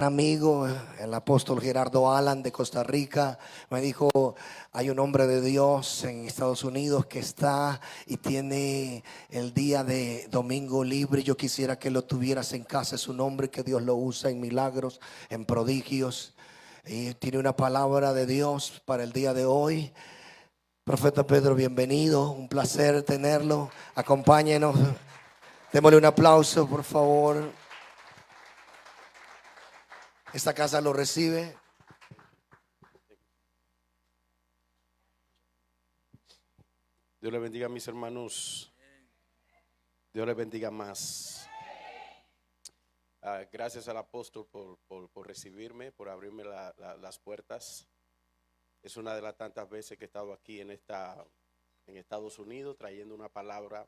Amigo, el apóstol Gerardo Alan de Costa Rica, me dijo: hay un hombre de Dios en Estados Unidos que está y tiene el día de domingo libre. Yo quisiera que lo tuvieras en casa. Es un hombre que Dios lo usa en milagros, en prodigios, y tiene una palabra de Dios para el día de hoy. Profeta Pedro, bienvenido, un placer tenerlo. Acompáñenos, démosle un aplauso, por favor. Esta casa lo recibe. Dios les bendiga, mis hermanos. Dios les bendiga más. Gracias al apóstol por recibirme, por abrirme las puertas. Es una de las tantas veces que he estado aquí en Estados Unidos trayendo una palabra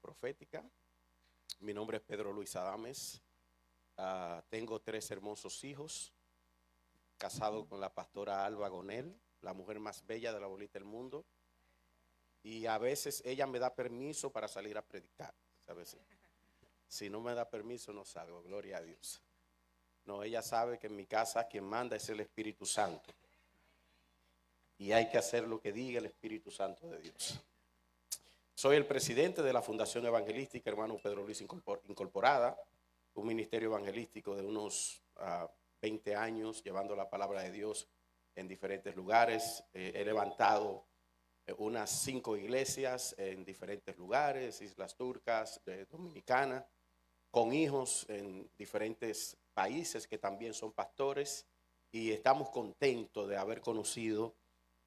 profética. Mi nombre es Pedro Luis Adames. Tengo 3 hermosos hijos, casado con la pastora Alba Gonel, la mujer más bella de la bolita del mundo. Y a veces ella me da permiso para salir a predicar. A veces, si no me da permiso, no salgo. Gloria a Dios. No, ella sabe que en mi casa quien manda es el Espíritu Santo. Y hay que hacer lo que diga el Espíritu Santo de Dios. Soy el presidente de la Fundación Evangelística Hermano Pedro Luis Incorporada, un ministerio evangelístico de unos 20 años, llevando la palabra de Dios en diferentes lugares. He levantado unas 5 iglesias en diferentes lugares, Islas Turcas, Dominicana, con hijos en diferentes países que también son pastores, y estamos contentos de haber conocido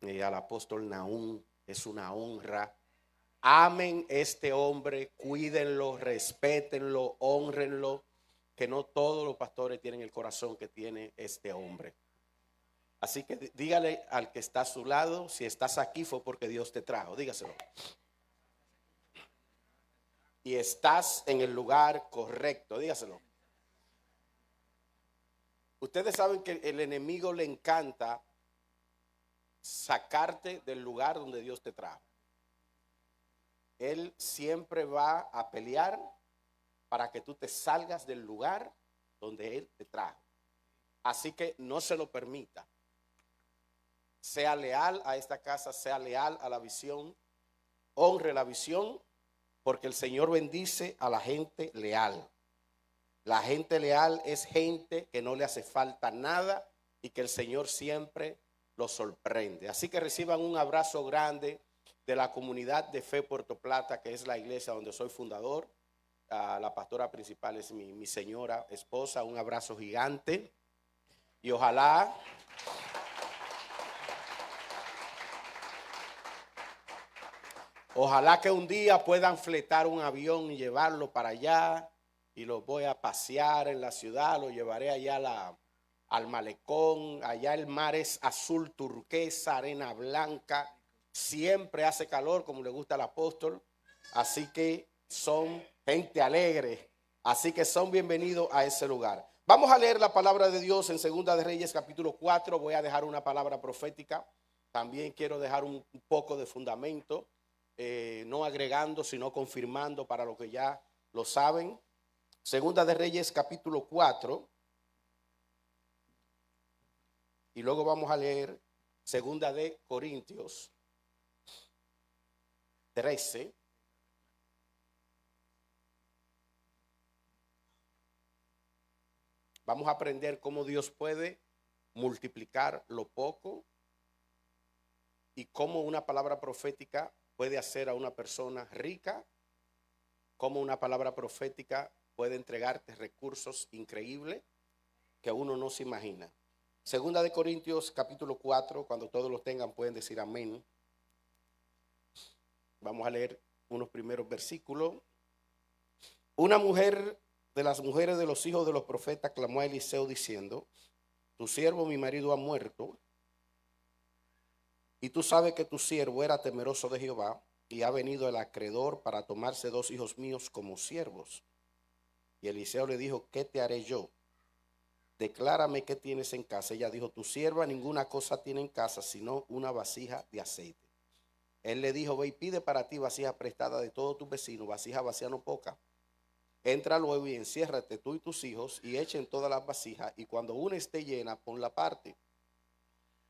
al apóstol Nahum. Es una honra. Amen este hombre, cuídenlo, respétenlo, honrenlo, que no todos los pastores tienen el corazón que tiene este hombre. Así que dígale al que está a su lado: si estás aquí fue porque Dios te trajo. Dígaselo. Y estás en el lugar correcto. Dígaselo. Ustedes saben que el enemigo le encanta sacarte del lugar donde Dios te trajo. Él siempre va a pelear para que tú te salgas del lugar donde Él te trajo. Así que no se lo permita. Sea leal a esta casa, sea leal a la visión, honre la visión, porque el Señor bendice a la gente leal. La gente leal es gente que no le hace falta nada y que el Señor siempre los sorprende. Así que reciban un abrazo grande de la comunidad de Fe Puerto Plata, que es la iglesia donde soy fundador. La pastora principal es mi señora esposa. Un abrazo gigante y ojalá que un día puedan fletar un avión y llevarlo para allá, y los voy a pasear en la ciudad. Lo llevaré allá al malecón. Allá el mar es azul turquesa, arena blanca, siempre hace calor como le gusta al apóstol. Así que son gente alegre, así que son bienvenidos a ese lugar. Vamos a leer la palabra de Dios en Segunda de Reyes capítulo 4. Voy a dejar una palabra profética. También quiero dejar un poco de fundamento. No agregando, sino confirmando para los que ya lo saben. Segunda de Reyes capítulo 4. Y luego vamos a leer Segunda de Corintios 13. Vamos a aprender cómo Dios puede multiplicar lo poco y cómo una palabra profética puede hacer a una persona rica, cómo una palabra profética puede entregarte recursos increíbles que uno no se imagina. Segunda de Corintios capítulo 4, cuando todos lo tengan pueden decir amén. Vamos a leer unos primeros versículos. Una mujer de las mujeres de los hijos de los profetas clamó a Eliseo diciendo: tu siervo mi marido ha muerto, y tú sabes que tu siervo era temeroso de Jehová, y ha venido el acreedor para tomarse 2 hijos míos como siervos. Y Eliseo le dijo: ¿qué te haré yo? Declárame qué tienes en casa. Ella dijo: tu sierva ninguna cosa tiene en casa, sino una vasija de aceite. Él le dijo: ve y pide para ti vasija prestada de todos tus vecinos, vasija vacía no poca. Entra luego y enciérrate tú y tus hijos y echen todas las vasijas, y cuando una esté llena, ponla aparte.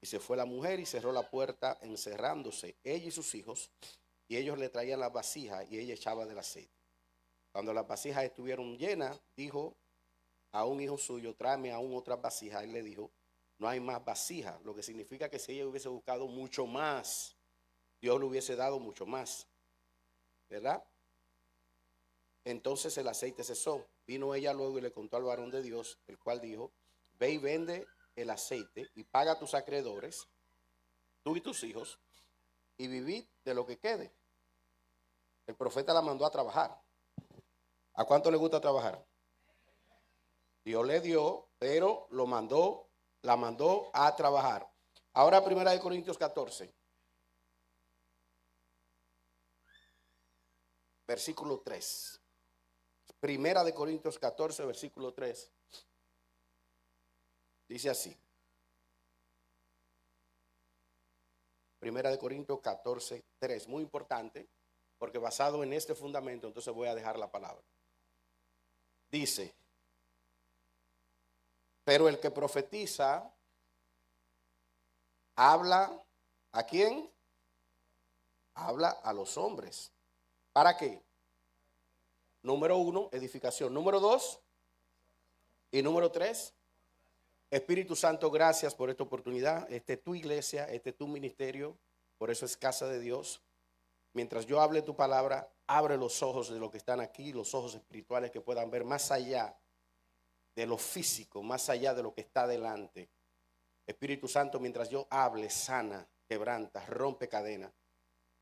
Y se fue la mujer y cerró la puerta, encerrándose ella y sus hijos, y ellos le traían las vasijas y ella echaba del aceite. Cuando las vasijas estuvieron llenas, dijo a un hijo suyo, tráeme aún otras vasijas. Él le dijo, no hay más vasijas, lo que significa que si ella hubiese buscado mucho más, Dios le hubiese dado mucho más, ¿verdad? Entonces el aceite cesó. Vino ella luego y le contó al varón de Dios, el cual dijo, ve y vende el aceite y paga a tus acreedores, tú y tus hijos, y vivid de lo que quede. El profeta la mandó a trabajar. ¿A cuánto le gusta trabajar? Dios le dio, pero la mandó a trabajar. Ahora 1 Corintios 14, versículo 3. 1 Corintios 14, versículo 3. Dice así. 1 Corintios 14, 3. Muy importante, porque basado en este fundamento, entonces voy a dejar la palabra. Dice, pero el que profetiza, habla ¿a quién? Habla a los hombres. ¿Para qué? Número 1, edificación. Número 2 y número 3, Espíritu Santo, gracias por esta oportunidad. Esta es tu iglesia, este es tu ministerio, por eso es casa de Dios. Mientras yo hable tu palabra, abre los ojos de los que están aquí, los ojos espirituales, que puedan ver más allá de lo físico, más allá de lo que está delante. Espíritu Santo, mientras yo hable, sana, quebranta, rompe cadenas.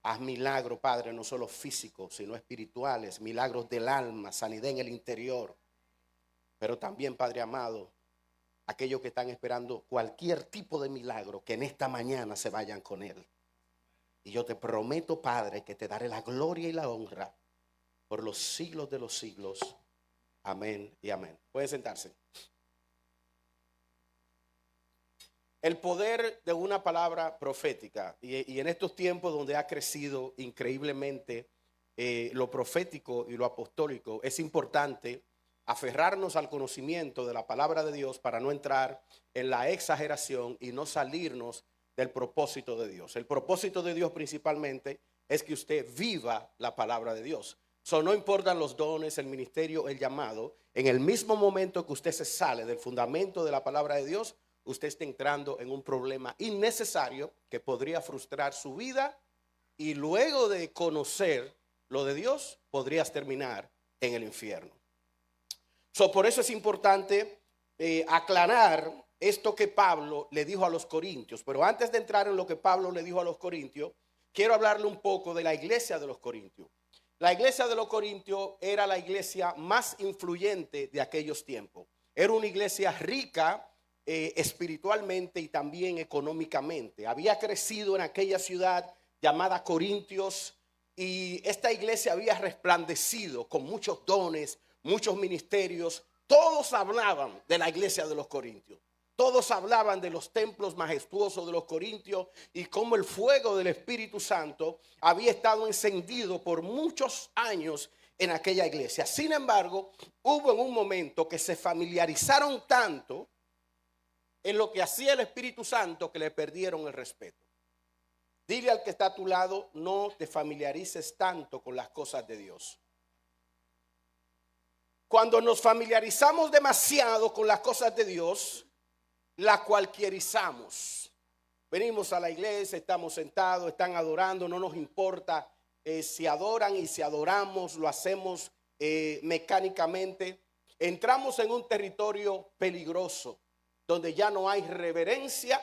Haz milagros, Padre, no solo físicos, sino espirituales, milagros del alma, sanidad en el interior. Pero también, Padre amado, aquellos que están esperando cualquier tipo de milagro, que en esta mañana se vayan con él. Y yo te prometo, Padre, que te daré la gloria y la honra por los siglos de los siglos. Amén y amén. Pueden sentarse. El poder de una palabra profética, y en estos tiempos donde ha crecido increíblemente lo profético y lo apostólico, es importante aferrarnos al conocimiento de la palabra de Dios para no entrar en la exageración y no salirnos del propósito de Dios. El propósito de Dios principalmente es que usted viva la palabra de Dios. No importan los dones, el ministerio, el llamado. En el mismo momento que usted se sale del fundamento de la palabra de Dios, usted está entrando en un problema innecesario que podría frustrar su vida, y luego de conocer lo de Dios, podrías terminar en el infierno. Por eso es importante aclarar esto que Pablo le dijo a los corintios. Pero antes de entrar en lo que Pablo le dijo a los corintios, quiero hablarle un poco de la iglesia de los corintios. La iglesia de los corintios era la iglesia más influyente de aquellos tiempos. Era una iglesia rica espiritualmente y también económicamente. Había crecido en aquella ciudad llamada Corintios, y esta iglesia había resplandecido con muchos dones, muchos ministerios. Todos hablaban de la iglesia de los corintios. Todos hablaban de los templos majestuosos de los corintios y cómo el fuego del Espíritu Santo había estado encendido por muchos años en aquella iglesia. Sin embargo, hubo en un momento que se familiarizaron tanto en lo que hacía el Espíritu Santo que le perdieron el respeto. Dile al que está a tu lado, no te familiarices tanto con las cosas de Dios. Cuando nos familiarizamos demasiado con las cosas de Dios, la cualquierizamos. Venimos a la iglesia, estamos sentados, están adorando, no nos importa si adoran, y si adoramos lo hacemos mecánicamente. Entramos en un territorio peligroso donde ya no hay reverencia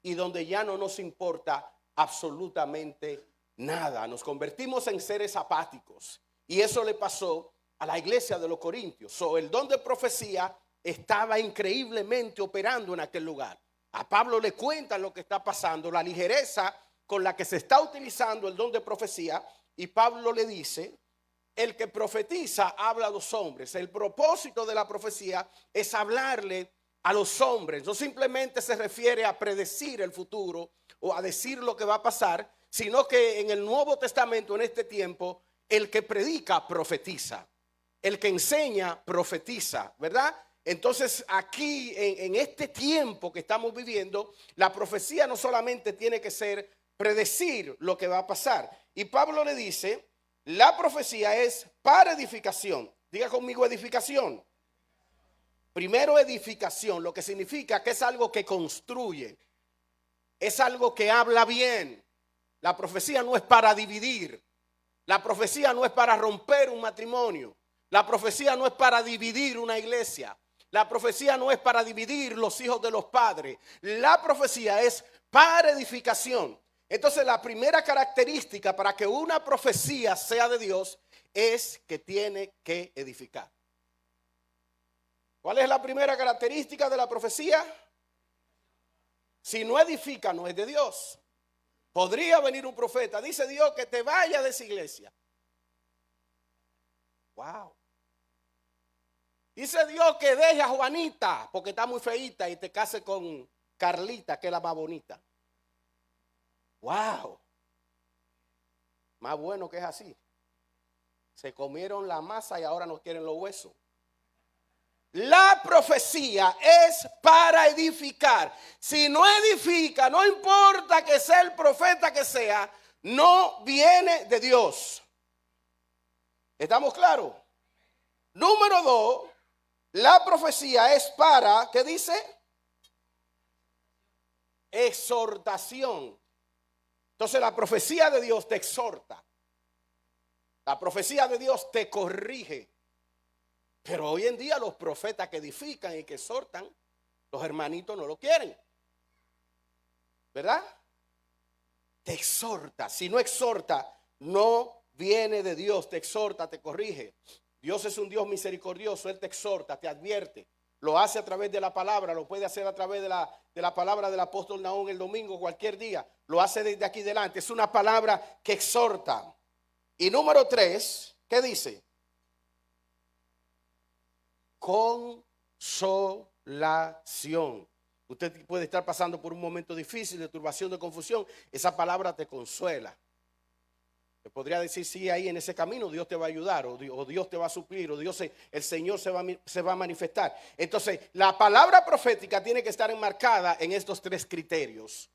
y donde ya no nos importa absolutamente nada. Nos convertimos en seres apáticos, y eso le pasó a la iglesia de los corintios. El don de profecía estaba increíblemente operando en aquel lugar. A Pablo le cuentan lo que está pasando, la ligereza con la que se está utilizando el don de profecía, y Pablo le dice: el que profetiza habla a los hombres. El propósito de la profecía es hablarle a los hombres. No simplemente se refiere a predecir el futuro o a decir lo que va a pasar, sino que en el Nuevo Testamento, en este tiempo, el que predica profetiza. el que enseña profetiza, ¿verdad? Entonces aquí en este tiempo que estamos viviendo, la profecía no solamente tiene que ser predecir lo que va a pasar. Y Pablo le dice, la profecía es para edificación. Diga conmigo edificación. Primero edificación, lo que significa que es algo que construye, es algo que habla bien. La profecía no es para dividir, la profecía no es para romper un matrimonio, la profecía no es para dividir una iglesia, la profecía no es para dividir los hijos de los padres, la profecía es para edificación. Entonces la primera característica para que una profecía sea de Dios es que tiene que edificar. ¿Cuál es la primera característica de la profecía? Si no edifica, no es de Dios. Podría venir un profeta, dice Dios que te vaya de esa iglesia. Wow. Dice Dios que deje a Juanita porque está muy feíta y te case con Carlita, que es la más bonita. Wow. Más bueno que es así. Se comieron la masa y ahora no quieren los huesos. La profecía es para edificar. Si no edifica, no importa que sea el profeta que sea, no viene de Dios. ¿Estamos claros? Número 2, la profecía es para, ¿qué dice? Exhortación. Entonces la profecía de Dios te exhorta. La profecía de Dios te corrige. Pero hoy en día los profetas que edifican y que exhortan, los hermanitos no lo quieren. ¿Verdad? Te exhorta. Si no exhorta, no viene de Dios. Te exhorta, te corrige. Dios es un Dios misericordioso. Él te exhorta, te advierte. Lo hace a través de la palabra. Lo puede hacer a través de la palabra del apóstol Nahum el domingo, cualquier día. Lo hace desde aquí delante. Es una palabra que exhorta. Y número 3, ¿qué dice? Consolación. Usted puede estar pasando por un momento difícil de turbación, de confusión. Esa palabra te consuela. Te podría decir, sí, ahí en ese camino Dios te va a ayudar, o Dios te va a suplir, o el Señor se va a manifestar. Entonces, la palabra profética tiene que estar enmarcada en estos 3 criterios.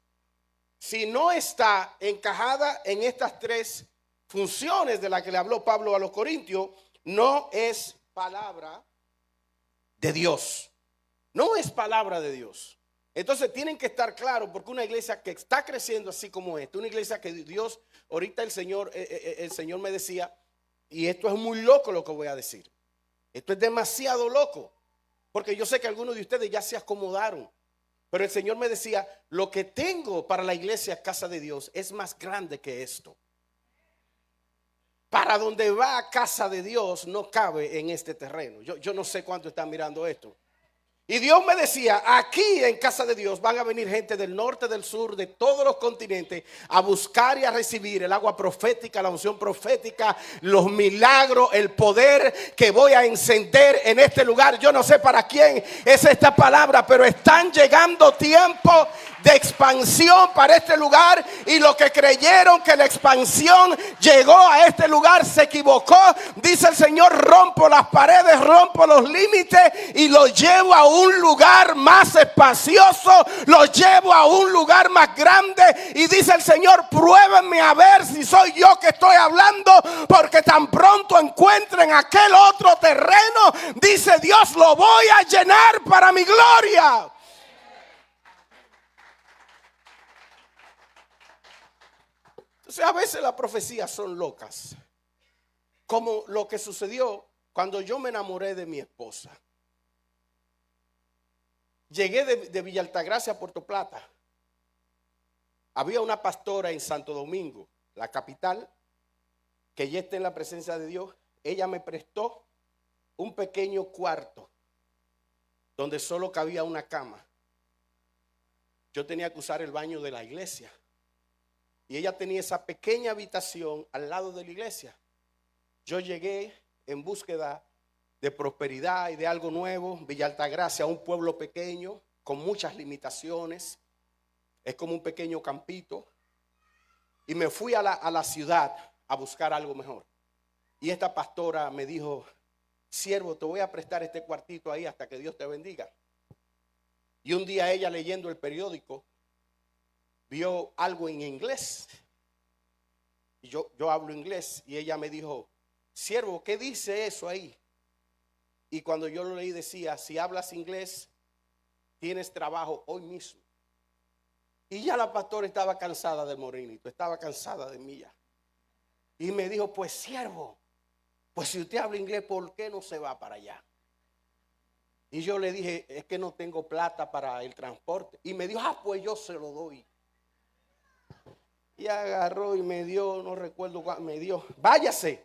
Si no está encajada en estas 3 funciones de las que le habló Pablo a los Corintios, no es palabra de Dios. No es palabra de Dios. Entonces tienen que estar claros, porque una iglesia que está creciendo así como esta, una iglesia que Dios, ahorita el Señor me decía, y esto es muy loco lo que voy a decir. Esto es demasiado loco, porque yo sé que algunos de ustedes ya se acomodaron, pero el Señor me decía, lo que tengo para la iglesia Casa de Dios es más grande que esto. Para donde va Casa de Dios no cabe en este terreno. Yo no sé cuánto están mirando esto. Y Dios me decía, aquí en Casa de Dios van a venir gente del norte, del sur, de todos los continentes a buscar y a recibir el agua profética, la unción profética, los milagros, el poder que voy a encender en este lugar. Yo no sé para quién es esta palabra, pero están llegando tiempos de expansión para este lugar, y los que creyeron que la expansión llegó a este lugar se equivocó. Dice el Señor, rompo las paredes, rompo los límites y los llevo a un lugar más espacioso, los llevo a un lugar más grande. Y dice el Señor, pruébenme a ver si soy yo que estoy hablando, porque tan pronto encuentren aquel otro terreno, dice Dios, lo voy a llenar para mi gloria. Entonces a veces las profecías son locas, como lo que sucedió cuando yo me enamoré de mi esposa. Llegué de Villa Altagracia a Puerto Plata. Había una pastora en Santo Domingo, la capital, que ya está en la presencia de Dios. Ella me prestó un pequeño cuarto donde solo cabía una cama. Yo tenía que usar el baño de la iglesia. Y ella tenía esa pequeña habitación al lado de la iglesia. Yo llegué en búsqueda de prosperidad y de algo nuevo. Villa Altagracia, un pueblo pequeño con muchas limitaciones. Es como un pequeño campito. Y me fui a la ciudad a buscar algo mejor. Y esta pastora me dijo, siervo, te voy a prestar este cuartito ahí hasta que Dios te bendiga. Y un día ella, leyendo el periódico, vio algo en inglés. Y yo hablo inglés y ella me dijo, siervo, ¿qué dice eso ahí? Y cuando yo lo leí decía, si hablas inglés, tienes trabajo hoy mismo. Y ya la pastora estaba cansada del morenito, estaba cansada de mí ya. Y me dijo, pues siervo, pues si usted habla inglés, ¿por qué no se va para allá? Y yo le dije, es que no tengo plata para el transporte. Y me dijo, pues yo se lo doy. Y agarró y me dio, no recuerdo cuál, me dio, váyase.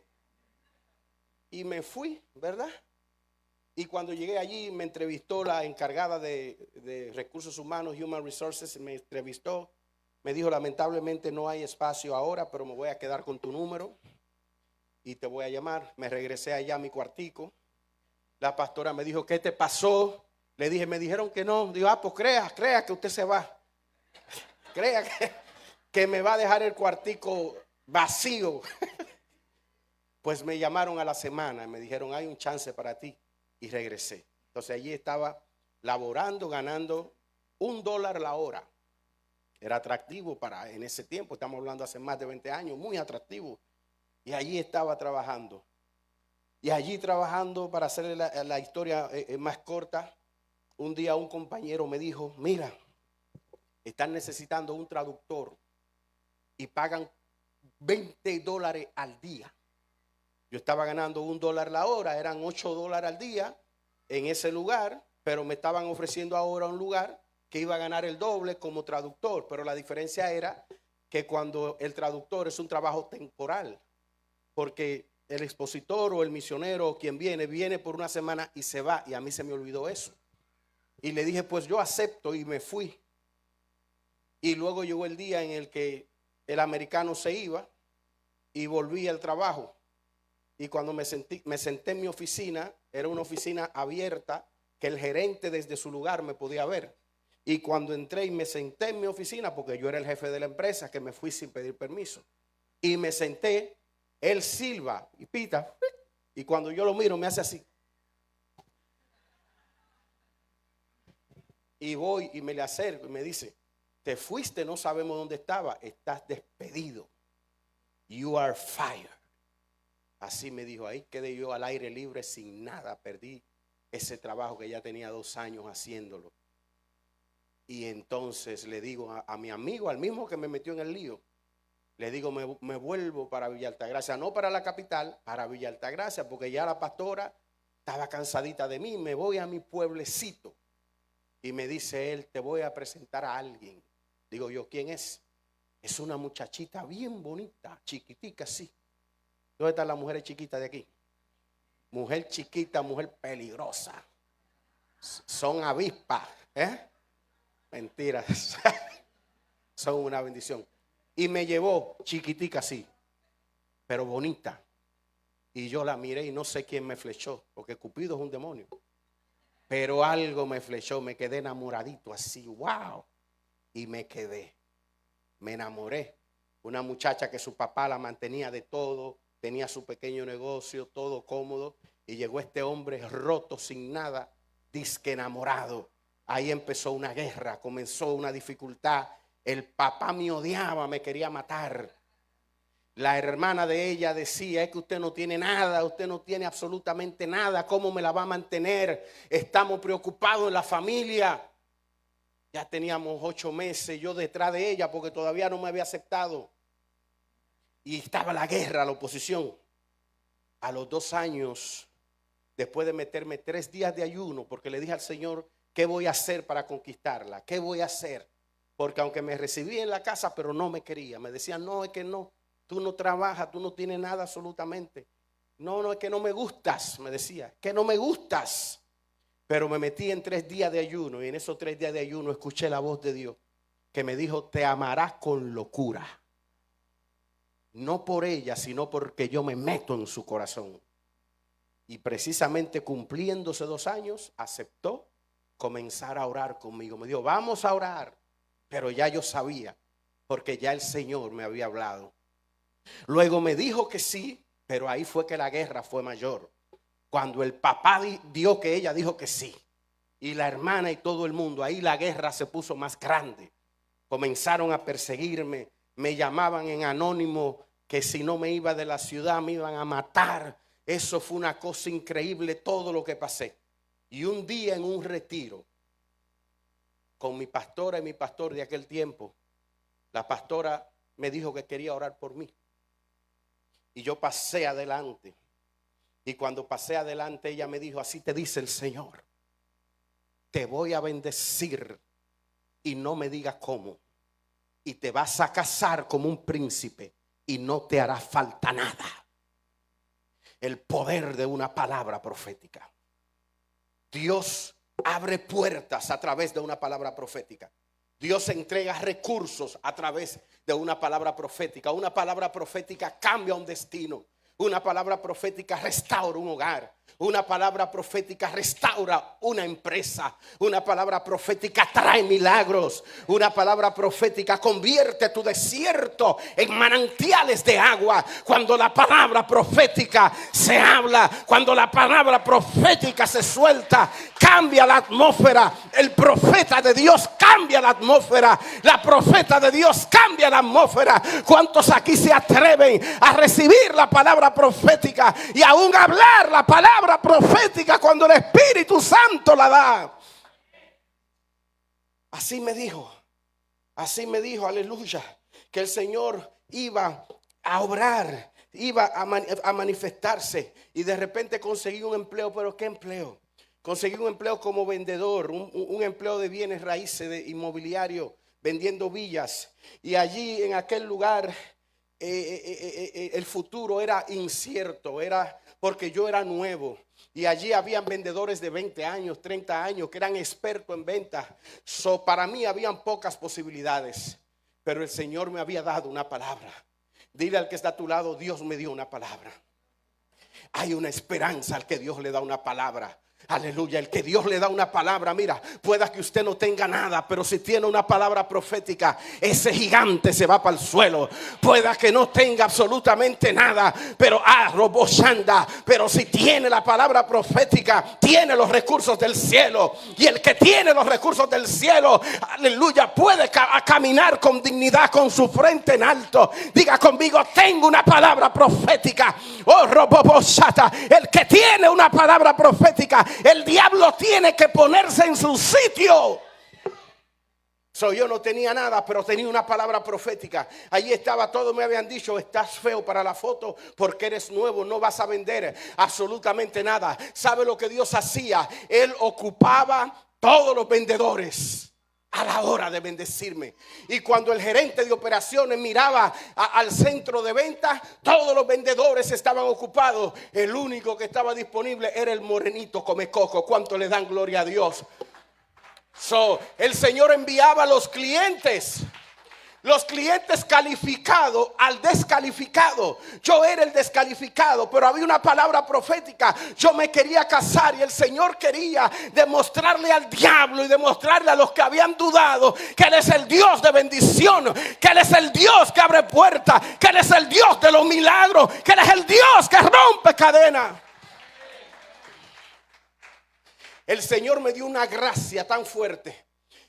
Y me fui, ¿verdad? Y cuando llegué allí me entrevistó la encargada de recursos humanos, Human Resources, me entrevistó. Me dijo, lamentablemente no hay espacio ahora, pero me voy a quedar con tu número y te voy a llamar. Me regresé allá a mi cuartico. La pastora me dijo, ¿qué te pasó? Le dije, me dijeron que no. Digo, pues crea que usted se va. Crea que me va a dejar el cuartico vacío. Pues me llamaron a la semana y me dijeron, hay un chance para ti. Y regresé. Entonces allí estaba laborando, ganando $1 la hora. Era atractivo para en ese tiempo, estamos hablando hace más de 20 años, muy atractivo. Y allí estaba trabajando. Y allí trabajando, para hacer la historia más corta, un día un compañero me dijo, mira, están necesitando un traductor y pagan $20 al día. Yo estaba ganando $1 la hora, eran $8 al día en ese lugar, pero me estaban ofreciendo ahora un lugar que iba a ganar el doble como traductor. Pero la diferencia era que cuando el traductor es un trabajo temporal, porque el expositor o el misionero o quien viene por una semana y se va, y a mí se me olvidó eso. Y le dije, pues yo acepto, y me fui. Y luego llegó el día en el que el americano se iba y volví al trabajo. Y cuando me senté en mi oficina, era una oficina abierta que el gerente desde su lugar me podía ver. Y cuando entré y me senté en mi oficina, porque yo era el jefe de la empresa, que me fui sin pedir permiso, y me senté, él silba y pita, y cuando yo lo miro me hace así. Y voy y me le acerco y me dice, te fuiste, no sabemos dónde estaba, estás despedido. You are fired. Así me dijo, ahí quedé yo al aire libre sin nada, perdí ese trabajo que ya tenía 2 años haciéndolo. Y entonces le digo a mi amigo, al mismo que me metió en el lío, le digo, me vuelvo para Villa Altagracia, no para la capital, para Villa Altagracia, porque ya la pastora estaba cansadita de mí, me voy a mi pueblecito. Y me dice él, te voy a presentar a alguien. Digo yo, ¿quién es? Es una muchachita bien bonita, chiquitica así. ¿Dónde están las mujeres chiquitas de aquí? Mujer chiquita, mujer peligrosa. Son avispas, ¿eh? Mentiras. Son una bendición. Y me llevó chiquitica así, pero bonita. Y yo la miré y no sé quién me flechó, porque Cupido es un demonio. Pero algo me flechó, me quedé enamoradito así, wow. Y me enamoré. Una muchacha que su papá la mantenía de todo, tenía su pequeño negocio, todo cómodo. Y llegó este hombre roto, sin nada, disque enamorado. Ahí empezó una guerra, comenzó una dificultad. El papá me odiaba, me quería matar. La hermana de ella decía, es que usted no tiene nada, usted no tiene absolutamente nada, ¿cómo me la va a mantener? Estamos preocupados en la familia. Ya teníamos 8 meses yo detrás de ella porque todavía no me había aceptado. Y estaba la guerra, la oposición. A los 2 años, después de meterme 3 días de ayuno, porque le dije al Señor, ¿qué voy a hacer para conquistarla? ¿Qué voy a hacer? Porque aunque me recibí en la casa, pero no me quería. Me decían, no, es que no, tú no trabajas, tú no tienes nada absolutamente. No, es que no me gustas, me decía, que no me gustas. Pero me metí en 3 días de ayuno y en esos 3 días de ayuno escuché la voz de Dios que me dijo, te amarás con locura. No por ella, sino porque yo me meto en su corazón. Y precisamente cumpliéndose 2 años, aceptó comenzar a orar conmigo. Me dijo, vamos a orar. Pero ya yo sabía, porque ya el Señor me había hablado. Luego me dijo que sí, pero ahí fue que la guerra fue mayor. Cuando el papá vio que ella dijo que sí, y la hermana y todo el mundo, ahí la guerra se puso más grande. Comenzaron a perseguirme, me llamaban en anónimo que si no me iba de la ciudad me iban a matar. Eso fue una cosa increíble, todo lo que pasé. Y un día en un retiro, con mi pastora y mi pastor de aquel tiempo, la pastora me dijo que quería orar por mí. Y yo pasé adelante. Y cuando pasé adelante, ella me dijo: así te dice el Señor, te voy a bendecir y no me digas cómo. Y te vas a casar como un príncipe y no te hará falta nada. El poder de una palabra profética. Dios abre puertas a través de una palabra profética. Dios entrega recursos a través de una palabra profética. Una palabra profética cambia un destino. Una palabra profética restaura un hogar. Una palabra profética restaura una empresa. Una palabra profética trae milagros. Una palabra profética convierte tu desierto en manantiales de agua. Cuando la palabra profética se habla, cuando la palabra profética se suelta, cambia la atmósfera. El profeta de Dios cambia la atmósfera. La profeta de Dios cambia la atmósfera. ¿Cuántos aquí se atreven a recibir la palabra profética y aún hablar la palabra profética cuando el Espíritu Santo la da? Así me dijo, aleluya, que el Señor iba a obrar, iba a manifestarse. Y de repente conseguí un empleo. ¿Pero qué empleo? Conseguí un empleo como vendedor, un empleo de bienes raíces, de inmobiliario, vendiendo villas. Y allí en aquel lugar el futuro era incierto, era porque yo era nuevo. Y allí habían vendedores de 20 años, 30 años que eran expertos en venta. Para mí habían pocas posibilidades, pero el Señor me había dado una palabra. Dile al que está a tu lado: Dios me dio una palabra. Hay una esperanza al que Dios le da una palabra. Aleluya, el que Dios le da una palabra, mira, pueda que usted no tenga nada, pero si tiene una palabra profética, ese gigante se va para el suelo. Pueda que no tenga absolutamente nada, pero roboshanda, pero si tiene la palabra profética, tiene los recursos del cielo. Y el que tiene los recursos del cielo, aleluya, puede caminar con dignidad, con su frente en alto. Diga conmigo: tengo una palabra profética. Oh, roboshata, el que tiene una palabra profética, el diablo tiene que ponerse en su sitio. Yo no tenía nada, pero tenía una palabra profética. Allí estaba todo. Me habían dicho: estás feo para la foto porque eres nuevo, no vas a vender absolutamente nada. ¿Sabe lo que Dios hacía? Él ocupaba todos los vendedores a la hora de bendecirme. Y cuando el gerente de operaciones miraba al centro de venta, todos los vendedores estaban ocupados. El único que estaba disponible era el morenito come coco. ¿Cuánto le dan gloria a Dios? El Señor enviaba a los clientes calificados al descalificado. Yo era el descalificado, pero había una palabra profética. Yo me quería casar y el Señor quería demostrarle al diablo y demostrarle a los que habían dudado que Él es el Dios de bendición, que Él es el Dios que abre puertas, que Él es el Dios de los milagros, que Él es el Dios que rompe cadenas. El Señor me dio una gracia tan fuerte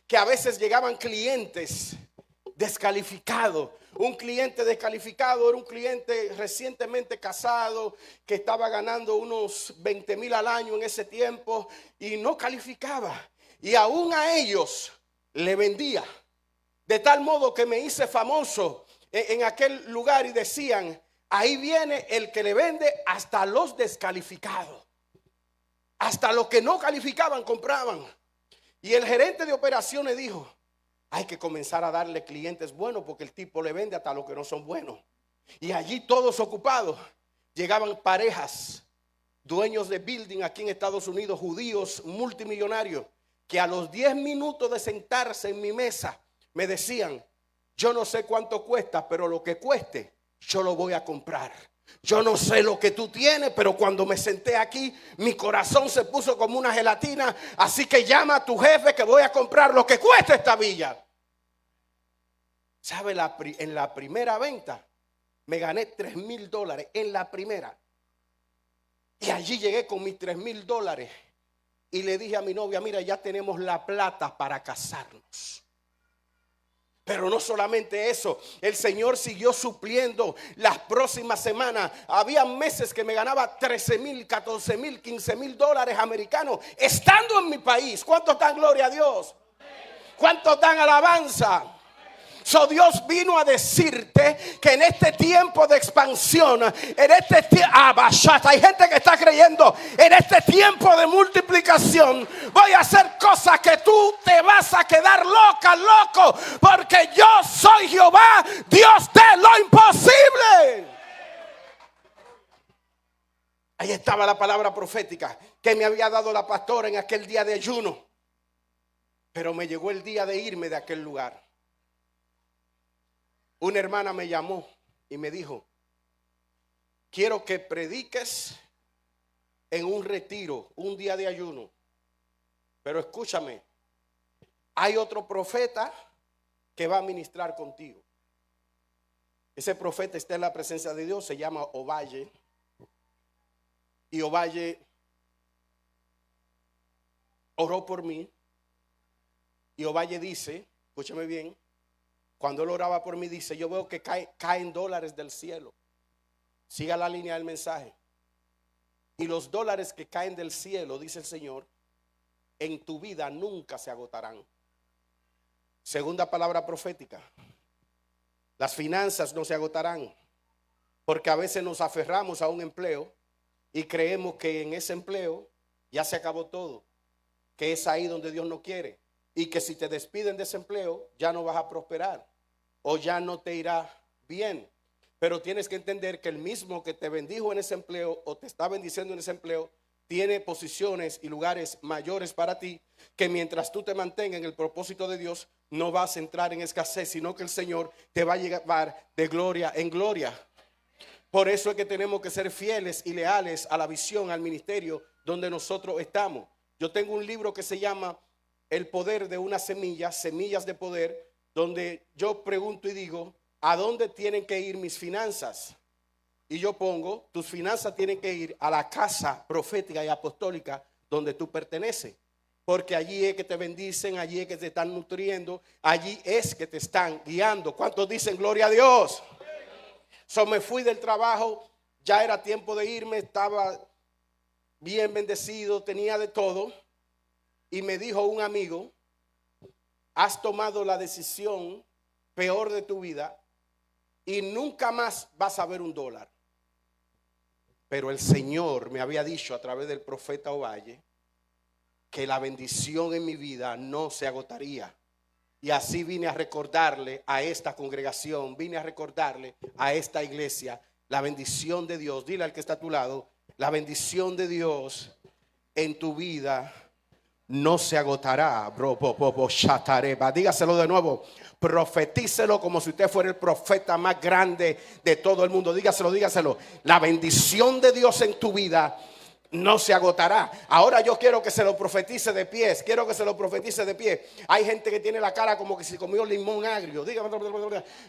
que a veces llegaban clientes descalificado. Un cliente descalificado era un cliente recientemente casado que estaba ganando unos 20,000 al año en ese tiempo y no calificaba. Y aún a ellos le vendía. De tal modo que me hice famoso en aquel lugar y decían: ahí viene el que le vende hasta a los descalificados. Hasta los que no calificaban compraban. Y el gerente de operaciones dijo: hay que comenzar a darle clientes buenos, porque el tipo le vende hasta los que no son buenos. Y allí todos ocupados. Llegaban parejas, dueños de building aquí en Estados Unidos, judíos multimillonarios, que a los 10 minutos de sentarse en mi mesa me decían: yo no sé cuánto cuesta, pero lo que cueste yo lo voy a comprar. Yo no sé lo que tú tienes, pero cuando me senté aquí, mi corazón se puso como una gelatina. Así que llama a tu jefe que voy a comprar lo que cuesta esta villa. ¿Sabe? En la primera venta me gané $3,000 en la primera. Y allí llegué con mis $3,000 y le dije a mi novia, mira, ya tenemos la plata para casarnos. Pero no solamente eso, el Señor siguió supliendo las próximas semanas. Había meses que me ganaba $13,000, $14,000, $15,000 americanos estando en mi país. ¿Cuántos dan gloria a Dios? ¿Cuántos dan alabanza? So Dios vino a decirte que en este tiempo de expansión, en este tiempo, hay gente que está creyendo, en este tiempo de multiplicación, voy a hacer cosas que tú te vas a quedar loco, porque yo soy Jehová, Dios de lo imposible. Ahí estaba la palabra profética que me había dado la pastora en aquel día de ayuno. Pero me llegó el día de irme de aquel lugar. Una hermana me llamó y me dijo, quiero que prediques en un retiro, un día de ayuno. Pero escúchame, hay otro profeta que va a ministrar contigo. Ese profeta está en la presencia de Dios, se llama Ovalle. Y Ovalle oró por mí. Y Ovalle dice, escúchame bien, cuando él oraba por mí dice, yo veo que caen dólares del cielo. Siga la línea del mensaje. Y los dólares que caen del cielo, dice el Señor, en tu vida nunca se agotarán. Segunda palabra profética. Las finanzas no se agotarán. Porque a veces nos aferramos a un empleo y creemos que en ese empleo ya se acabó todo. Que es ahí donde Dios no quiere. Y que si te despiden de ese empleo ya no vas a prosperar o ya no te irá bien. Pero tienes que entender que el mismo que te bendijo en ese empleo o te está bendiciendo en ese empleo tiene posiciones y lugares mayores para ti, que mientras tú te mantengas en el propósito de Dios no vas a entrar en escasez, sino que el Señor te va a llevar de gloria en gloria. Por eso es que tenemos que ser fieles y leales a la visión, al ministerio donde nosotros estamos. Yo tengo un libro que se llama El poder de una semilla, semillas de poder, donde yo pregunto y digo, ¿a dónde tienen que ir mis finanzas? Y yo pongo, tus finanzas tienen que ir a la casa profética y apostólica donde tú perteneces. Porque allí es que te bendicen, allí es que te están nutriendo, allí es que te están guiando. ¿Cuántos dicen gloria a Dios? So me fui del trabajo, ya era tiempo de irme, estaba bien bendecido, tenía de todo. Y me dijo un amigo, has tomado la decisión peor de tu vida y nunca más vas a ver $1. Pero el Señor me había dicho a través del profeta Ovalle que la bendición en mi vida no se agotaría. Y así vine a recordarle a esta congregación, vine a recordarle a esta iglesia la bendición de Dios. Dile al que está a tu lado, la bendición de Dios en tu vida no se agotará. Dígaselo de nuevo. Profetícelo como si usted fuera el profeta más grande de todo el mundo. Dígaselo. La bendición de Dios en tu vida no se agotará. Ahora yo quiero que se lo profetice de pies. Quiero que se lo profetice de pie. Hay gente que tiene la cara como que se comió limón agrio. Dígame,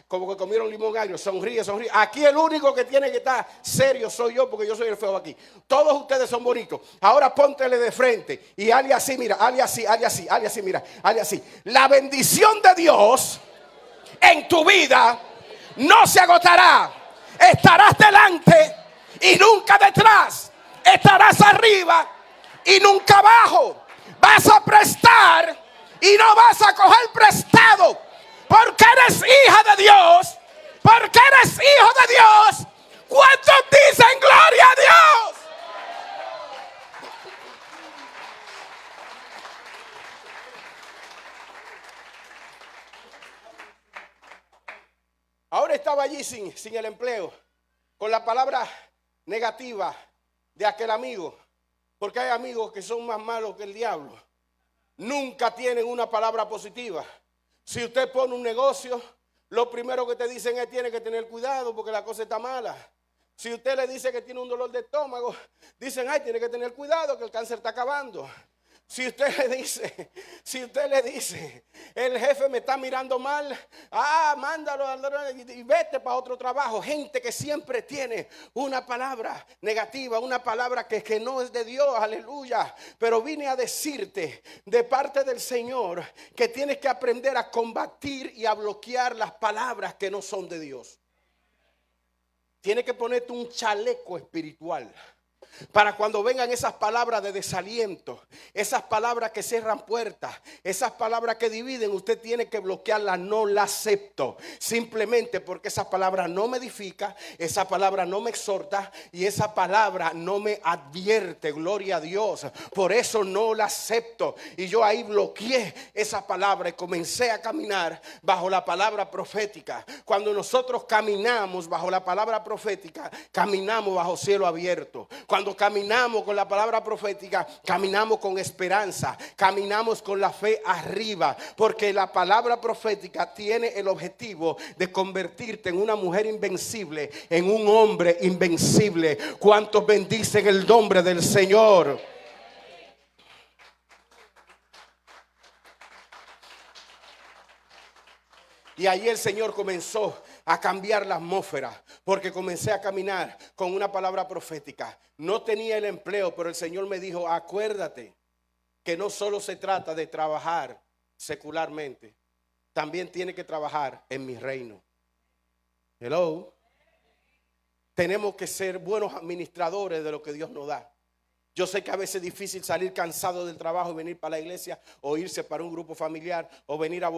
como que comieron limón agrio. Sonríe. Aquí el único que tiene que estar serio soy yo, porque yo soy el feo aquí. Todos ustedes son bonitos. Ahora póntele de frente y hazle así, mira, hazle así, mira, hazle así. La bendición de Dios en tu vida no se agotará. Estarás delante y nunca detrás. Estarás arriba y nunca abajo. Vas a prestar y no vas a coger prestado. Porque eres hija de Dios. Porque eres hijo de Dios. ¿Cuántos dicen gloria a Dios? Ahora estaba allí sin el empleo, con la palabra negativa de aquel amigo, porque hay amigos que son más malos que el diablo. Nunca tienen una palabra positiva. Si usted pone un negocio, lo primero que te dicen es tiene que tener cuidado porque la cosa está mala. Si usted le dice que tiene un dolor de estómago, dicen ay, tiene que tener cuidado que el cáncer está acabando. Si usted le dice, el jefe me está mirando mal, mándalo y vete para otro trabajo. Gente que siempre tiene una palabra negativa, una palabra que no es de Dios, aleluya. Pero vine a decirte de parte del Señor que tienes que aprender a combatir y a bloquear las palabras que no son de Dios. Tienes que ponerte un chaleco espiritual para cuando vengan esas palabras de desaliento, esas palabras que cierran puertas, esas palabras que dividen, usted tiene que bloquearlas. No las acepto, simplemente porque esa palabra no me edifica, esa palabra no me exhorta y esa palabra no me advierte, gloria a Dios. Por eso no la acepto. Y yo ahí bloqueé esa palabra y comencé a caminar bajo la palabra profética. Cuando nosotros caminamos bajo la palabra profética, caminamos bajo cielo abierto. Cuando caminamos con la palabra profética, caminamos con esperanza, caminamos con la fe arriba, porque la palabra profética tiene el objetivo de convertirte en una mujer invencible, en un hombre invencible. ¿Cuántos bendicen el nombre del Señor? Y ahí el Señor comenzó a cambiar la atmósfera, porque comencé a caminar con una palabra profética. No tenía el empleo, pero el Señor me dijo, acuérdate que no solo se trata de trabajar secularmente, también tiene que trabajar en mi reino. Hello. Tenemos que ser buenos administradores de lo que Dios nos da. Yo sé que a veces es difícil salir cansado del trabajo y venir para la iglesia, o irse para un grupo familiar, o venir a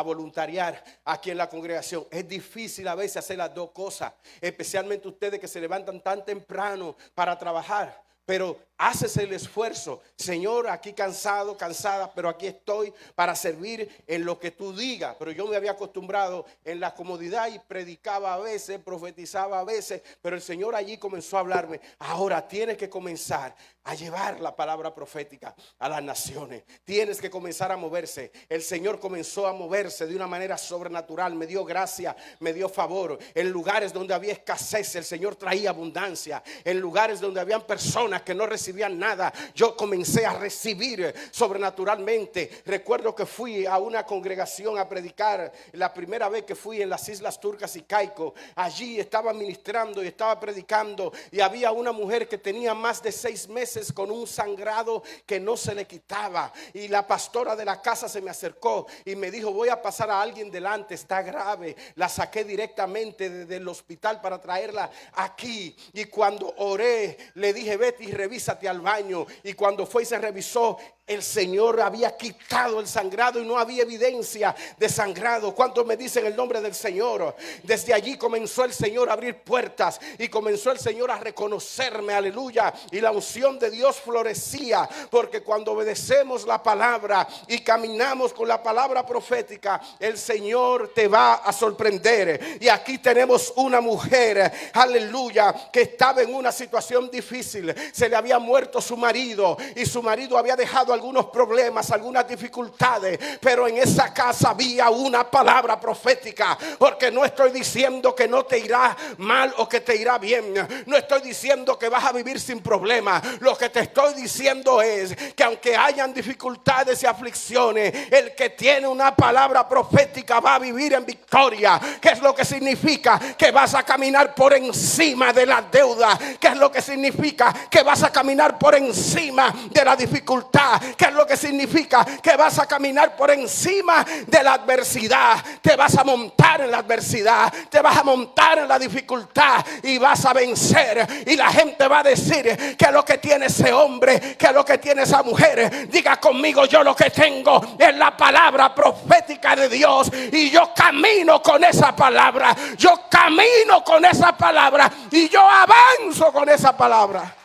voluntariar aquí en la congregación. Es difícil a veces hacer las dos cosas, especialmente ustedes que se levantan tan temprano para trabajar. Pero haces el esfuerzo. Señor, aquí cansado, cansada, pero aquí estoy para servir en lo que tú digas. Pero yo me había acostumbrado en la comodidad y predicaba a veces, profetizaba a veces. Pero el Señor allí comenzó a hablarme. Ahora tienes que comenzar a llevar la palabra profética a las naciones. Tienes que comenzar a moverse. El Señor comenzó a moverse de una manera sobrenatural. Me dio gracia, me dio favor. En lugares donde había escasez, el Señor traía abundancia. En lugares donde habían personas que no recibían nada, yo comencé a recibir sobrenaturalmente. Recuerdo que fui a una congregación a predicar la primera vez que fui en las Islas Turcas y Caico. Allí estaba ministrando y estaba predicando, y había una mujer que tenía más de 6 meses con un sangrado que no se le quitaba, y la pastora de la casa se me acercó y me dijo, voy a pasar a alguien delante, está grave. La saqué directamente del hospital para traerla aquí, y cuando oré le dije, vete y revísate al baño. Y cuando fue y se revisó, el Señor había quitado el sangrado y no había evidencia de sangrado. ¿Cuántos me dicen el nombre del Señor? Desde allí comenzó el Señor a abrir puertas y comenzó el Señor a reconocerme, aleluya. Y la unción de Dios florecía, porque cuando obedecemos la palabra y caminamos con la palabra profética, el Señor te va a sorprender. Y aquí tenemos una mujer, aleluya, que estaba en una situación difícil. Se le había muerto su marido y su marido había dejado algunos problemas, algunas dificultades, pero en esa casa había una palabra profética. Porque no estoy diciendo que no te irá mal o que te irá bien, no estoy diciendo que vas a vivir sin problemas. Lo que te estoy diciendo es que aunque hayan dificultades y aflicciones, el que tiene una palabra profética va a vivir en victoria. ¿Qué es lo que significa? Que vas a caminar por encima de la deuda. ¿Qué es lo que significa? Que vas a caminar por encima de la dificultad. ¿Qué es lo que significa? Que vas a caminar por encima de la adversidad. Te vas a montar en la adversidad, te vas a montar en la dificultad y vas a vencer. Y la gente va a decir, ¿qué es lo que tiene ese hombre? ¿Qué es lo que tiene esa mujer? Diga conmigo, yo lo que tengo es la palabra profética de Dios, y yo camino con esa palabra. Yo camino con esa palabra y yo avanzo con esa palabra.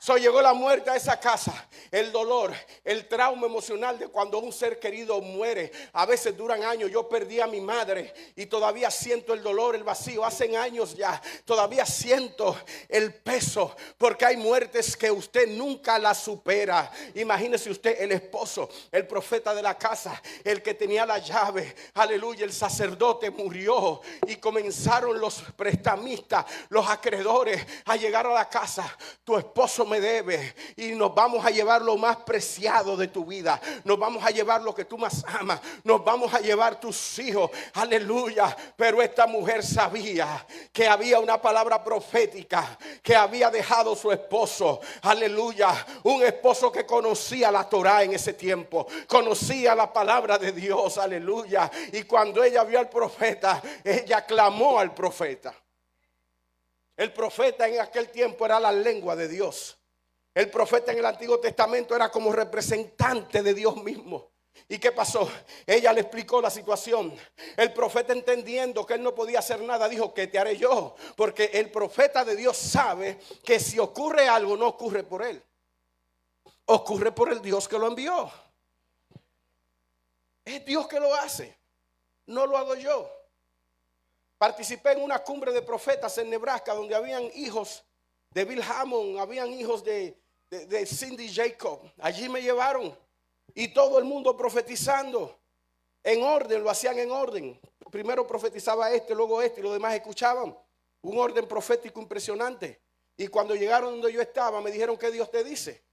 Llegó la muerte a esa casa, el dolor, el trauma emocional de cuando un ser querido muere. A veces duran años. Yo perdí a mi madre y todavía siento el dolor, el vacío. Hacen años ya, todavía siento el peso, porque hay muertes que usted nunca las supera. Imagínese usted, el esposo, el profeta de la casa, el que tenía la llave, aleluya, el sacerdote murió y comenzaron los prestamistas, los acreedores a llegar a la casa. Tu esposo me debe y nos vamos a llevar lo más preciado de tu vida, nos vamos a llevar lo que tú más amas, nos vamos a llevar tus hijos, aleluya. Pero esta mujer sabía que había una palabra profética que había dejado su esposo, aleluya, un esposo que conocía la Torá en ese tiempo, conocía la palabra de Dios, aleluya. Y cuando ella vio al profeta, ella clamó al profeta. El profeta en aquel tiempo era la lengua de Dios. El profeta en el Antiguo Testamento era como representante de Dios mismo. ¿Y qué pasó? Ella le explicó la situación. El profeta, entendiendo que él no podía hacer nada, dijo: ¿qué te haré yo? Porque el profeta de Dios sabe que si ocurre algo, no ocurre por él, ocurre por el Dios que lo envió. Es Dios que lo hace, no lo hago yo. Participé en una cumbre de profetas en Nebraska, donde habían hijos de Bill Hammond, habían hijos de Cindy Jacob. Allí me llevaron y todo el mundo profetizando en orden, lo hacían en orden. Primero profetizaba este, luego este, y los demás escuchaban. Un orden profético impresionante. Y cuando llegaron donde yo estaba, me dijeron: ¿qué Dios te dice?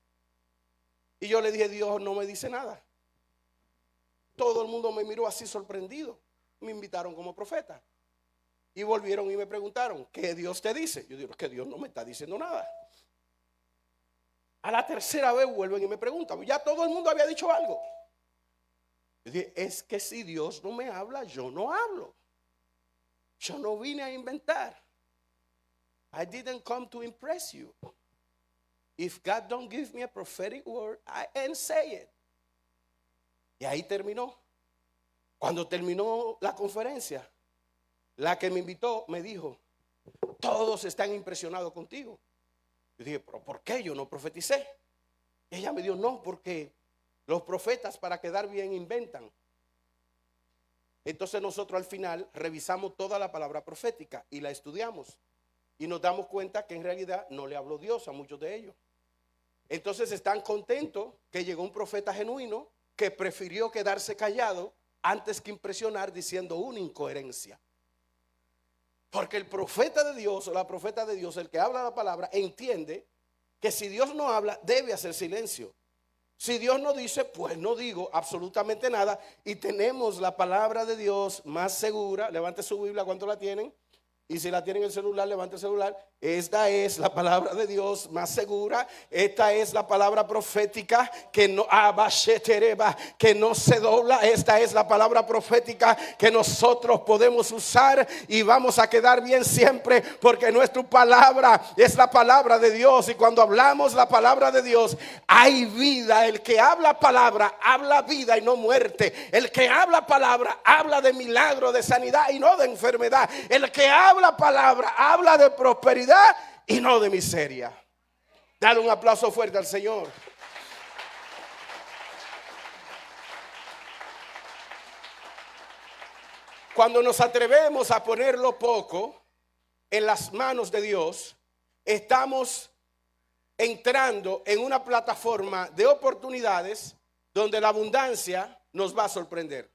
Y yo le dije: Dios no me dice nada. Todo el mundo me miró así sorprendido. Me invitaron como profeta. Y volvieron y me preguntaron: ¿qué Dios te dice? Yo digo: que Dios no me está diciendo nada. A la tercera vez vuelven y me preguntan: ya todo el mundo había dicho algo. Yo dije: es que si Dios no me habla, yo no hablo. Yo no vine a inventar. I didn't come to impress you. If God don't give me a prophetic word, I ain't say it. Y ahí terminó. Cuando terminó la conferencia, la que me invitó me dijo: todos están impresionados contigo. Yo dije: ¿pero por qué yo no profeticé? Y ella me dijo: no, porque los profetas para quedar bien inventan. Entonces nosotros al final revisamos toda la palabra profética y la estudiamos. Y nos damos cuenta que en realidad no le habló Dios a muchos de ellos. Entonces están contentos que llegó un profeta genuino que prefirió quedarse callado antes que impresionar diciendo una incoherencia. Porque el profeta de Dios o la profeta de Dios, el que habla la palabra, entiende que si Dios no habla, debe hacer silencio. Si Dios no dice, pues no digo absolutamente nada. Y tenemos la palabra de Dios más segura. Levante su Biblia, ¿cuánto la tienen? Y si la tienen en el celular, levante el celular. Esta es la palabra de Dios más segura. Esta es la palabra profética que no se dobla. Esta es la palabra profética que nosotros podemos usar y vamos a quedar bien siempre, porque nuestra palabra es la palabra de Dios. Y cuando hablamos la palabra de Dios, hay vida. El que habla palabra, habla vida y no muerte. El que habla palabra, habla de milagro, de sanidad y no de enfermedad. El que habla palabra, habla de prosperidad y no de miseria. Dale un aplauso fuerte al Señor. Cuando nos atrevemos a poner lo poco en las manos de Dios, estamos entrando en una plataforma de oportunidades donde la abundancia nos va a sorprender.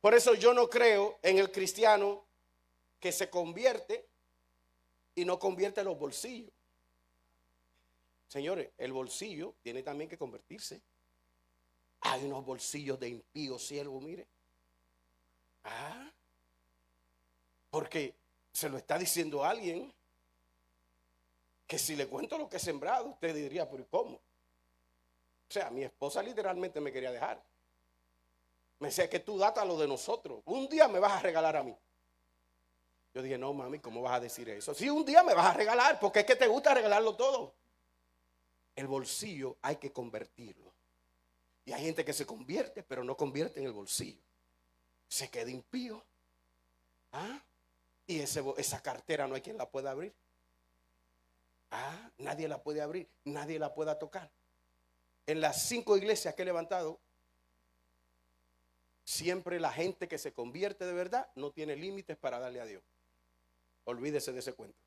Por eso yo no creo en el cristiano que se convierte y no convierte los bolsillos. Señores, el bolsillo tiene también que convertirse. Hay unos bolsillos de impíos siervos, mire. Porque se lo está diciendo a alguien que si le cuento lo que he sembrado, usted diría, pero ¿cómo? O sea, mi esposa literalmente me quería dejar. Me decía que tú date a lo de nosotros. Un día me vas a regalar a mí. Yo dije, no, mami, ¿cómo vas a decir eso? Sí, un día me vas a regalar, porque es que te gusta regalarlo todo. El bolsillo hay que convertirlo. Y hay gente que se convierte, pero no convierte en el bolsillo. Se queda impío. Y esa cartera no hay quien la pueda abrir. Nadie la puede abrir, nadie la pueda tocar. En las 5 iglesias que he levantado, siempre la gente que se convierte de verdad no tiene límites para darle a Dios. Olvídese de ese cuento.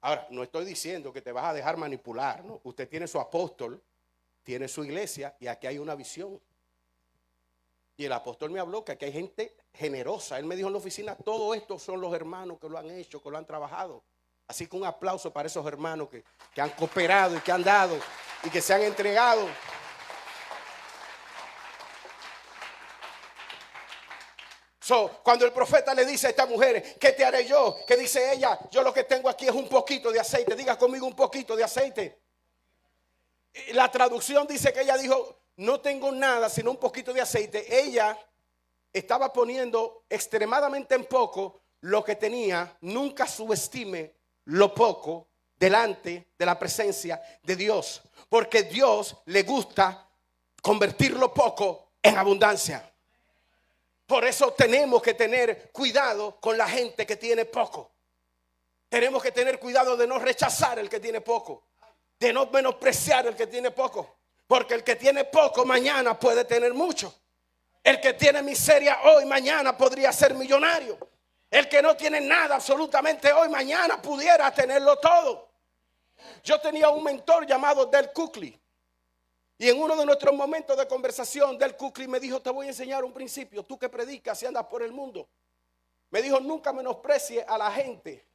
Ahora, no estoy diciendo que te vas a dejar manipular, ¿no? Usted tiene su apóstol, tiene su iglesia y aquí hay una visión. Y el apóstol me habló que aquí hay gente generosa. Él me dijo en la oficina, todo esto son los hermanos que lo han hecho, que lo han trabajado. Así que un aplauso para esos hermanos que han cooperado y que han dado y que se han entregado. Cuando el profeta le dice a esta mujer, ¿qué te haré yo? ¿Qué dice ella? Yo lo que tengo aquí es un poquito de aceite. Diga conmigo, un poquito de aceite. La traducción dice que ella dijo, no tengo nada sino un poquito de aceite. Ella estaba poniendo extremadamente en poco lo que tenía. Nunca subestime lo poco delante de la presencia de Dios, porque Dios le gusta convertir lo poco en abundancia. Por eso tenemos que tener cuidado con la gente que tiene poco. Tenemos que tener cuidado de no rechazar el que tiene poco, de no menospreciar el que tiene poco, porque el que tiene poco mañana puede tener mucho. El que tiene miseria hoy, mañana podría ser millonario. El que no tiene nada absolutamente hoy, mañana pudiera tenerlo todo. Yo tenía un mentor llamado Del Kuckley. Y en uno de nuestros momentos de conversación, Del Kuckley me dijo, te voy a enseñar un principio. Tú que predicas y andas por el mundo. Me dijo, nunca menosprecie a la gente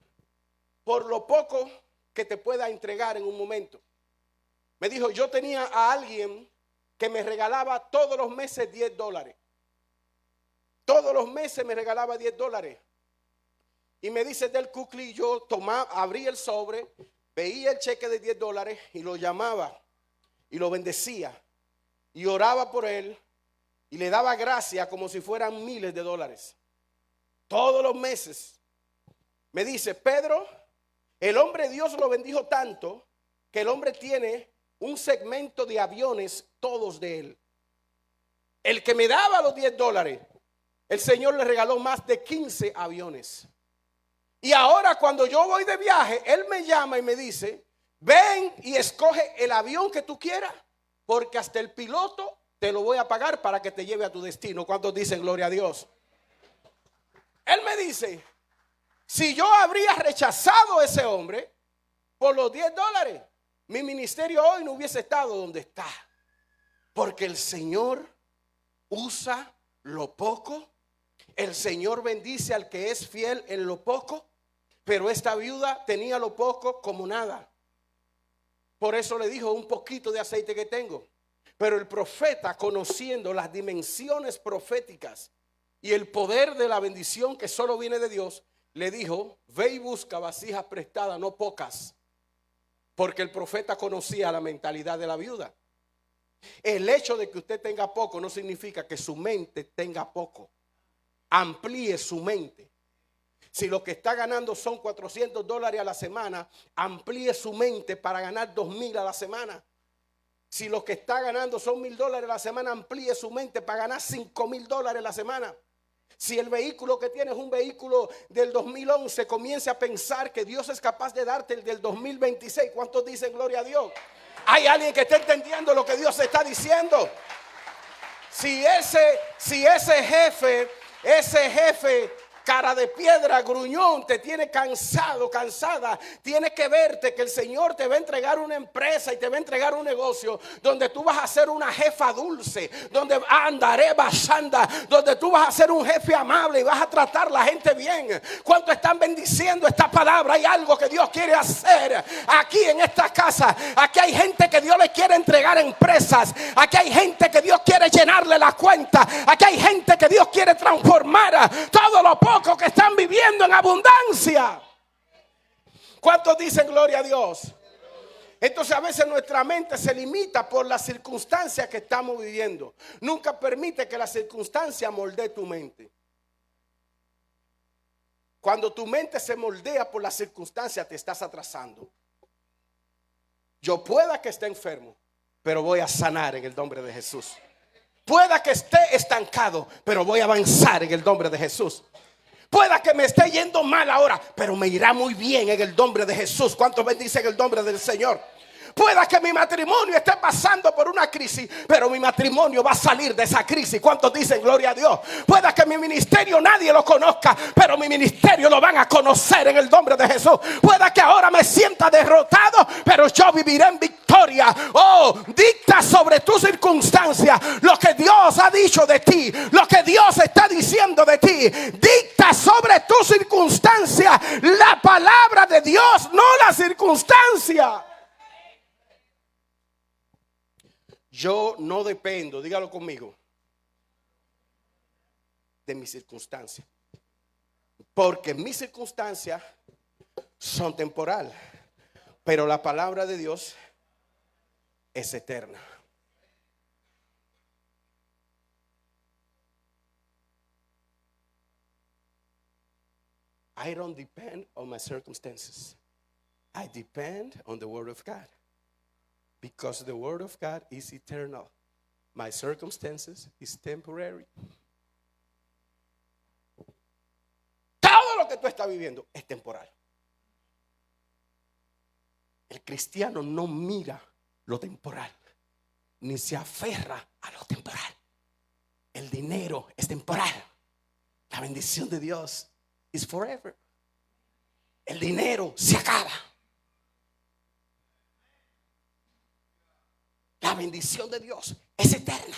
por lo poco que te pueda entregar en un momento. Me dijo, yo tenía a alguien que me regalaba todos los meses $10. Todos los meses me regalaba $10. Y me dice Del Kuckley, yo abrí el sobre, veía el cheque de $10 y lo llamaba y lo bendecía y oraba por él y le daba gracias como si fueran miles de dólares. Todos los meses. Me dice, Pedro, el hombre Dios lo bendijo tanto que el hombre tiene un segmento de aviones todos de él. El que me daba los $10, el Señor le regaló más de 15 aviones. Y ahora cuando yo voy de viaje, él me llama y me dice, ven y escoge el avión que tú quieras, porque hasta el piloto te lo voy a pagar para que te lleve a tu destino. ¿Cuántos dicen gloria a Dios? Él me dice, si yo habría rechazado a ese hombre por los $10, mi ministerio hoy no hubiese estado donde está. Porque el Señor usa lo poco. El Señor bendice al que es fiel en lo poco. Pero esta viuda tenía lo poco como nada. Por eso le dijo, un poquito de aceite que tengo. Pero el profeta, conociendo las dimensiones proféticas y el poder de la bendición que solo viene de Dios, le dijo, ve y busca vasijas prestadas, no pocas. Porque el profeta conocía la mentalidad de la viuda. El hecho de que usted tenga poco no significa que su mente tenga poco. Amplíe su mente. Si lo que está ganando son $400 a la semana, amplíe su mente para ganar 2,000 a la semana. Si lo que está ganando son $1,000 a la semana, amplíe su mente para ganar $5,000 a la semana. Si el vehículo que tienes es un vehículo del 2011, comience a pensar que Dios es capaz de darte el del 2026. ¿Cuántos dicen gloria a Dios? Hay alguien que está entendiendo lo que Dios está diciendo. Si ese jefe cara de piedra, gruñón, te tiene cansado, cansada, tienes que verte que el Señor te va a entregar una empresa y te va a entregar un negocio donde tú vas a ser una jefa dulce, donde andaré basanda, donde tú vas a ser un jefe amable y vas a tratar a la gente bien. ¿Cuántos están bendiciendo esta palabra? Hay algo que Dios quiere hacer aquí en esta casa. Aquí hay gente que Dios le quiere entregar empresas. Aquí hay gente que Dios quiere llenarle la cuenta. Aquí hay gente que Dios quiere transformar todo lo poco que están viviendo en abundancia. ¿Cuántos dicen gloria a Dios? Entonces a veces nuestra mente se limita por las circunstancias que estamos viviendo. Nunca permite que la circunstancia moldee tu mente. Cuando tu mente se moldea por las circunstancias, te estás atrasando. Yo pueda que esté enfermo, pero voy a sanar en el nombre de Jesús. Pueda que esté estancado, pero voy a avanzar en el nombre de Jesús. Pueda que me esté yendo mal ahora, pero me irá muy bien en el nombre de Jesús. ¿Cuántos bendicen el nombre del Señor? Pueda que mi matrimonio esté pasando por una crisis, pero mi matrimonio va a salir de esa crisis. ¿Cuántos dicen gloria a Dios? Pueda que mi ministerio nadie lo conozca, pero mi ministerio lo van a conocer en el nombre de Jesús. Pueda que ahora me sienta derrotado, pero yo viviré en victoria. Oh, dicta sobre tu circunstancia lo que Dios ha dicho de ti, lo que Dios está diciendo de ti. Dicta sobre tu circunstancia la palabra de Dios, no la circunstancia. Yo no dependo, dígalo conmigo, de mis circunstancias. Porque mis circunstancias son temporales, pero la palabra de Dios es eterna. I don't depend on my circumstances. I depend on the word of God. Because the word of God is eternal. My circumstances is temporary. Todo lo que tú estás viviendo es temporal. El cristiano no mira lo temporal, ni se aferra a lo temporal. El dinero es temporal. La bendición de Dios is forever. El dinero se acaba. La bendición de Dios es eterna.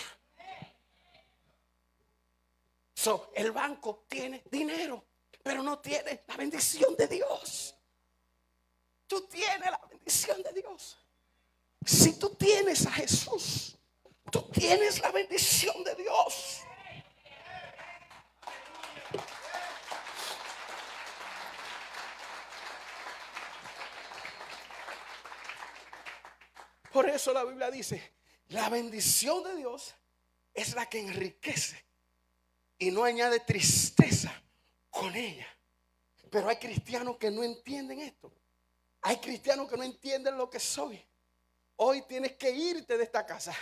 So, el banco tiene dinero, pero no tiene la bendición de Dios. Tú tienes la bendición de Dios. Si tú tienes a Jesús, tú tienes la bendición de Dios. Por eso la Biblia dice, la bendición de Dios es la que enriquece y no añade tristeza con ella. Pero hay cristianos que no entienden esto. Hay cristianos que no entienden lo que soy. Hoy tienes que irte de esta casa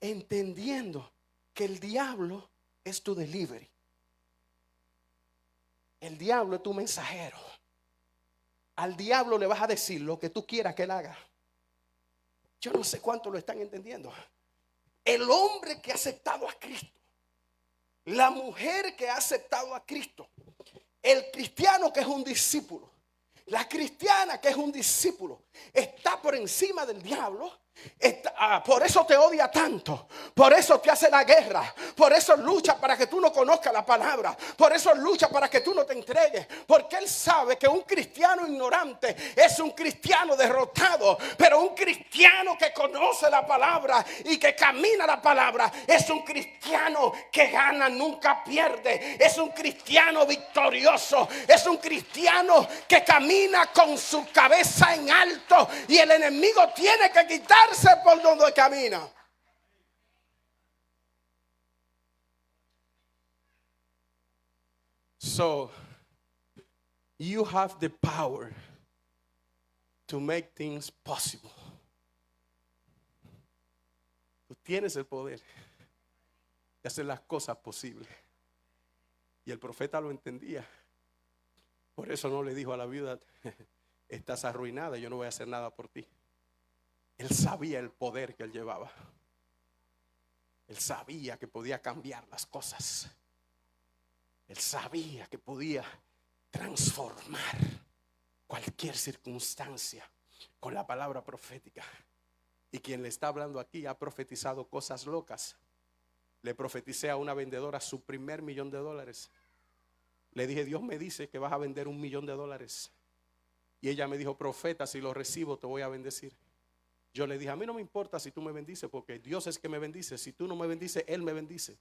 entendiendo que el diablo es tu delivery. El diablo es tu mensajero. Al diablo le vas a decir lo que tú quieras que él haga. Yo no sé cuánto lo están entendiendo. El hombre que ha aceptado a Cristo, la mujer que ha aceptado a Cristo, el cristiano que es un discípulo, la cristiana que es un discípulo, está por encima del diablo. Por eso te odia tanto, por eso te hace la guerra, por eso lucha para que tú no conozcas la palabra, por eso lucha para que tú no te entregues, porque él sabe que un cristiano ignorante es un cristiano derrotado, pero un cristiano que conoce la palabra y que camina la palabra es un cristiano que gana, nunca pierde, es un cristiano victorioso, es un cristiano que camina con su cabeza en alto y el enemigo tiene que quitarse por donde camina. So, you have the power to make things possible. Tú tienes el poder de hacer las cosas posibles. Y el profeta lo entendía. Por eso no le dijo a la viuda, estás arruinada, yo no voy a hacer nada por ti. Él sabía el poder que él llevaba. Él sabía que podía cambiar las cosas. Él sabía que podía transformar cualquier circunstancia con la palabra profética. Y quien le está hablando aquí ha profetizado cosas locas. Le profeticé a una vendedora su primer $1,000,000. Le dije, Dios me dice que vas a vender $1,000,000. Y ella me dijo, profeta, si lo recibo te voy a bendecir. Yo le dije, a mí no me importa si tú me bendices, porque Dios es que me bendice. Si tú no me bendices, Él me bendice.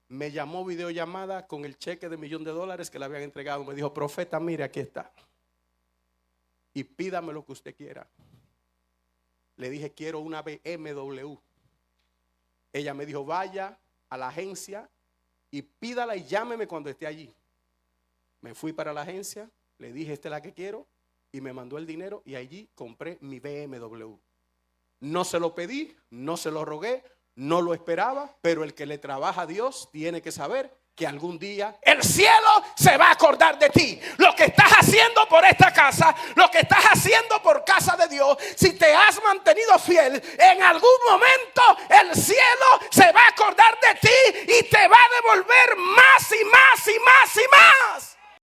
Me llamó videollamada con el cheque de $1,000,000 que le habían entregado. Me dijo, profeta, mire, aquí está. Y pídame lo que usted quiera. Le dije, quiero una BMW. Ella me dijo, vaya a la agencia y pídala y llámeme cuando esté allí. Me fui para la agencia, le dije, esta es la que quiero. Y me mandó el dinero y allí compré mi BMW. No se lo pedí, no se lo rogué, no lo esperaba, pero el que le trabaja a Dios tiene que saber que que algún día el cielo se va a acordar de ti. Lo que estás haciendo por esta casa, lo que estás haciendo por casa de Dios, si te has mantenido fiel, en algún momento el cielo